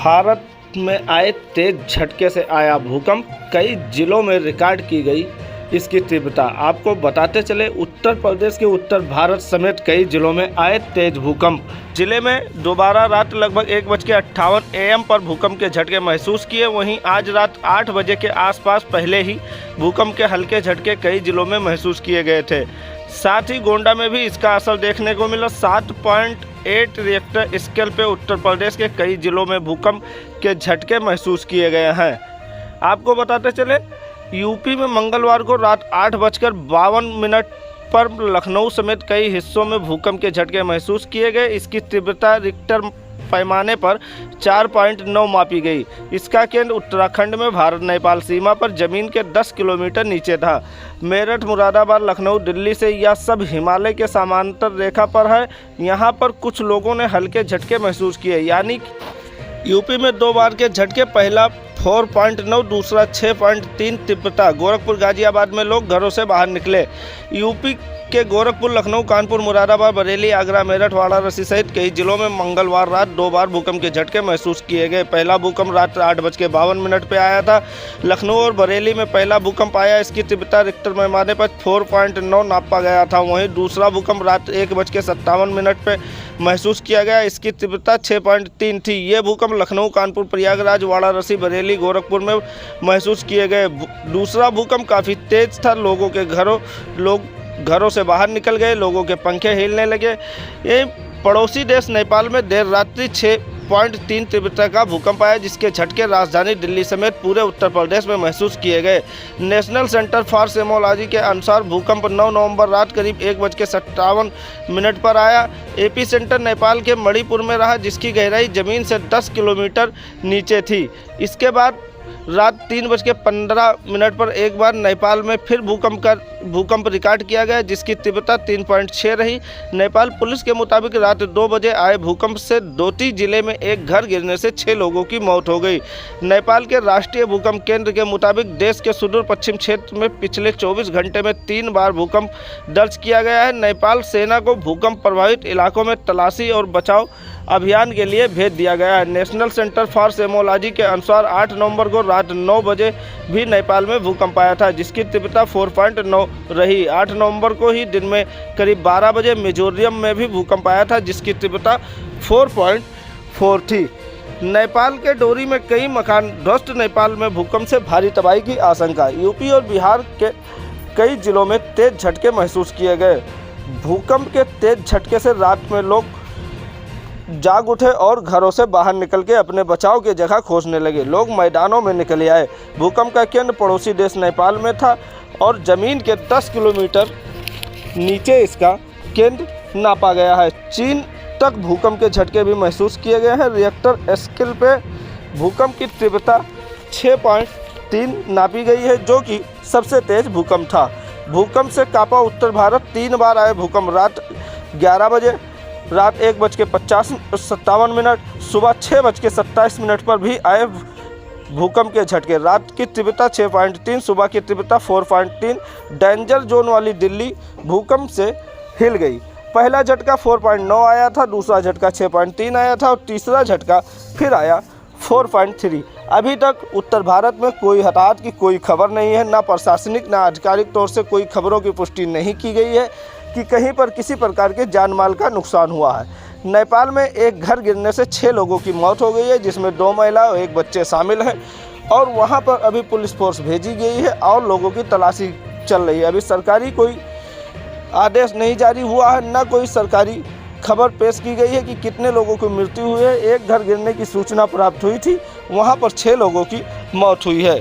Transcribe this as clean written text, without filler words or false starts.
भारत में आए तेज झटके से आया भूकंप, कई जिलों में रिकॉर्ड की गई इसकी तीव्रता। आपको बताते चले, उत्तर प्रदेश के उत्तर भारत समेत कई जिलों में आए तेज भूकंप। जिले में दोबारा रात लगभग 1:58 AM पर भूकंप के झटके महसूस किए। वहीं आज रात 8 बजे के आसपास पहले ही भूकंप के हल्के झटके कई जिलों में महसूस किए गए थे। साथ ही गोंडा में भी इसका असर देखने को मिला। 7.8 रिएक्टर स्केल पे उत्तर प्रदेश के कई जिलों में भूकंप के झटके महसूस किए गए हैं। आपको बताते चले, यूपी में मंगलवार को रात 8:52 पर लखनऊ समेत कई हिस्सों में भूकंप के झटके महसूस किए गए। इसकी तीव्रता रिक्टर पैमाने पर 4.9 मापी गई। इसका केंद्र उत्तराखंड में भारत नेपाल सीमा पर जमीन के 10 किलोमीटर नीचे था। मेरठ, मुरादाबाद, लखनऊ, दिल्ली से यह सब हिमालय के समांतर रेखा पर है। यहाँ पर कुछ लोगों ने हल्के झटके महसूस किए। यानी यूपी में 2 बार के झटके, पहला 4.9, दूसरा 6.3 तीव्रता। गोरखपुर, गाजियाबाद में लोग घरों से बाहर निकले। यूपी के गोरखपुर, लखनऊ, कानपुर, मुरादाबाद, बरेली, आगरा, मेरठ, वाराणसी सहित कई जिलों में मंगलवार रात 2 बार भूकंप के झटके महसूस किए गए। पहला भूकंप रात 8:52 पे आया था। लखनऊ और बरेली में पहला भूकंप आया। इसकी तीव्रता रिक्टर पैमाने पर 4.9 नापा गया था। वहीं दूसरा भूकंप रात 1:57 पे महसूस किया गया। इसकी तीव्रता 6.3 थी। ये भूकंप लखनऊ, कानपुर, प्रयागराज, वाराणसी, बरेली, गोरखपुर में महसूस किए गए। दूसरा भूकंप काफ़ी तेज था। लोग घरों से बाहर निकल गए, लोगों के पंखे हिलने लगे। ये पड़ोसी देश नेपाल में देर रात्रि 6.3 तीव्रता का भूकंप आया, जिसके झटके राजधानी दिल्ली समेत पूरे उत्तर प्रदेश में महसूस किए गए। नेशनल सेंटर फॉर सेमोलॉजी के अनुसार भूकंप 9 नवंबर रात करीब 1:57 पर आया। एपी सेंटर नेपाल के मणिपुर में रहा, जिसकी गहराई जमीन से 10 किलोमीटर नीचे थी। इसके बाद रात 3:15 पर एक बार नेपाल में फिर भूकंप रिकॉर्ड किया गया, जिसकी तीव्रता 3.6 रही। नेपाल पुलिस के मुताबिक रात 2 बजे आए भूकंप से दोती जिले में एक घर गिरने से 6 लोगों की मौत हो गई। नेपाल के राष्ट्रीय भूकंप केंद्र के मुताबिक देश के सुदूर पश्चिम क्षेत्र में पिछले 24 घंटे में 3 बार भूकंप दर्ज किया गया है। नेपाल सेना को भूकंप प्रभावित इलाकों में तलाशी और बचाव अभियान के लिए भेज दिया गया है। नेशनल सेंटर फॉर सेमोलॉजी के अनुसार 8 नवंबर को रात 9 बजे भी नेपाल में भूकंप आया था, जिसकी तीव्रता 4.9 रही। 8 नवंबर को ही दिन में करीब 12 बजे मिजोरम में भी भूकंप आया था, जिसकी तीव्रता 4.4 थी। नेपाल के डोरी में कई मकान ध्वस्त। नेपाल में भूकंप से भारी तबाही की आशंका। यूपी और बिहार के कई जिलों में तेज झटके महसूस किए गए। भूकंप के तेज झटके से रात में लोग जाग उठे और घरों से बाहर निकल के अपने बचाव की जगह खोजने लगे। लोग मैदानों में निकल आए। भूकंप का केंद्र पड़ोसी देश नेपाल में था और ज़मीन के 10 किलोमीटर नीचे इसका केंद्र नापा गया है। चीन तक भूकंप के झटके भी महसूस किए गए हैं। रिएक्टर स्केल पे भूकंप की तीव्रता 6.3 नापी गई है, जो कि सबसे तेज भूकंप था। भूकंप से कांपा उत्तर भारत। 3 बार आए भूकंप। रात 11 बजे, रात 1:57, सुबह 6:27 पर भी आए भूकंप के झटके। रात की तीव्रता 6.3, सुबह की तीव्रता 4.3। डेंजर जोन वाली दिल्ली भूकंप से हिल गई। पहला झटका 4.9 आया था, दूसरा झटका 6.3 आया था और तीसरा झटका फिर आया 4.3। अभी तक उत्तर भारत में कोई हताहत की कोई खबर नहीं है। ना प्रशासनिक ना आधिकारिक तौर से कोई खबरों की पुष्टि नहीं की गई है कि कहीं पर किसी प्रकार के जान माल का नुकसान हुआ है। नेपाल में एक घर गिरने से 6 लोगों की मौत हो गई है, जिसमें 2 महिला और 1 बच्चे शामिल हैं और वहां पर अभी पुलिस फोर्स भेजी गई है और लोगों की तलाशी चल रही है। अभी सरकारी कोई आदेश नहीं जारी हुआ है, ना कोई सरकारी खबर पेश की गई है कि कितने लोगों की मृत्यु हुई है। एक घर गिरने की सूचना प्राप्त हुई थी, वहाँ पर 6 लोगों की मौत हुई है।